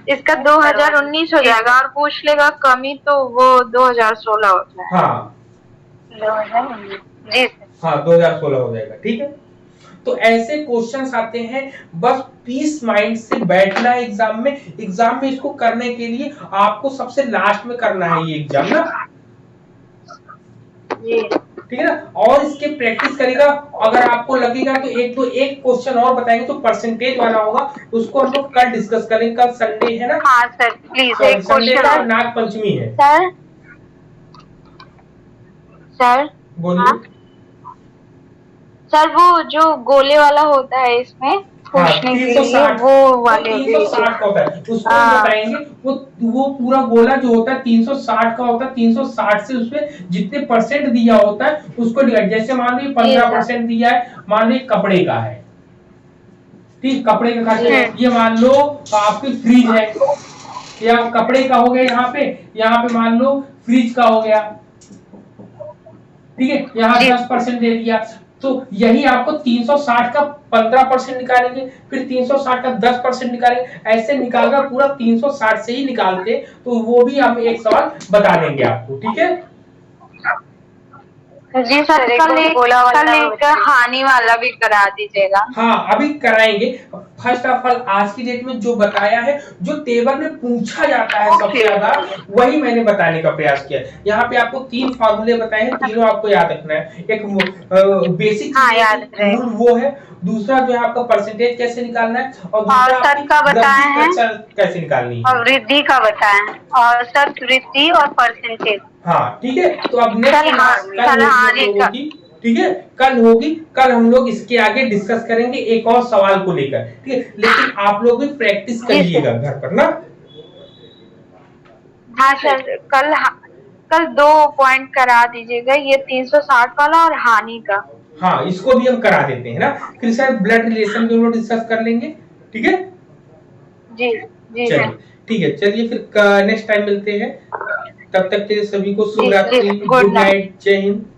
S2: इसका 2019 हो जाएगा और पूछ लेगा कमी तो वो 2016 होता है।
S1: हाँ
S2: 2019 जी
S1: हाँ 2016 हो जाएगा, ठीक है। तो ऐसे क्वेश्चंस आते हैं, बस पीस माइंड से बैठना है एग्जाम में। एग्जाम में इसको करने के लिए आपको सबसे लास्ट में करना है ये एग्जाम ना, ठीक है ना। और इसके प्रैक्टिस करेगा, अगर आपको लगेगा तो एक क्वेश्चन और बताएंगे तो परसेंटेज वाला होगा, उसको हम लोग कल डिस्कस करेंगे। कल संडे है ना।
S2: हाँ सर प्लीज एक क्वेश्चन।
S1: नाग पंचमी है
S2: सर
S1: बोलिए।
S2: सर वो जो गोले वाला होता है इसमें पूछने के लिए वो वाले
S1: 360 का होता है, उसको बताएंगे। वो पूरा गोला जो होता है 360 का होता है। 360 से उसमें जितने परसेंट दिया होता है उसको डिवाइड, जैसे मान लो 15% दिया है, मान लो कपड़े का है, ठीक, कपड़े का खर्च ये मान लो आपकी फ्रिज है या कपड़े का हो गया, यहाँ पे मान लो फ्रिज का हो गया, ठीक है। यहाँ 10% दे दिया, तो यही आपको 360 का 15% निकालेंगे, फिर 360 का 10% निकालेंगे, ऐसे निकालकर पूरा 360 से ही निकालते, तो वो भी हम एक सवाल बता देंगे आपको, ठीक है
S2: जी सर। कल हानि वाला भी करा दीजिएगा।
S1: हाँ अभी कराएंगे। फर्स्ट ऑफ ऑल आज की डेट में जो बताया है, जो टेबल में पूछा जाता है सबसे ज्यादा, वही मैंने बताने का प्रयास किया। यहाँ पे आपको 3 फॉर्मूले बताए हैं, तीनों आपको याद रखना है। एक बेसिक रूल वो है, दूसरा जो है आपका परसेंटेज कैसे निकालना है, और दूसरा
S2: का बताया है
S1: कैसे निकालनी है,
S2: और वृद्धि का बताया है, औसत वृद्धि और परसेंटेज।
S1: हाँ ठीक है। तो अब नेक्स्ट ठीक है कल होगी, कल हम लोग इसके आगे डिस्कस करेंगे एक और सवाल को लेकर, ठीक है। लेकिन आप लोग भी प्रैक्टिस करिएगा घर पर ना।
S2: हाँ सर कल 2 पॉइंट करा दीजिएगा, ये 360 वाला और हानि का।
S1: हाँ इसको भी हम करा देते हैं ना, फिर सर ब्लड रिलेशन के ऊपर डिस्कस कर लेंगे, ठीक है
S2: जी जी
S1: चलिए ठीक है। चलिए फिर नेक्स्ट टाइम मिलते हैं, तब तक के लिए सभी को शुभ रात्रि, गुड नाइट, जय हिंद।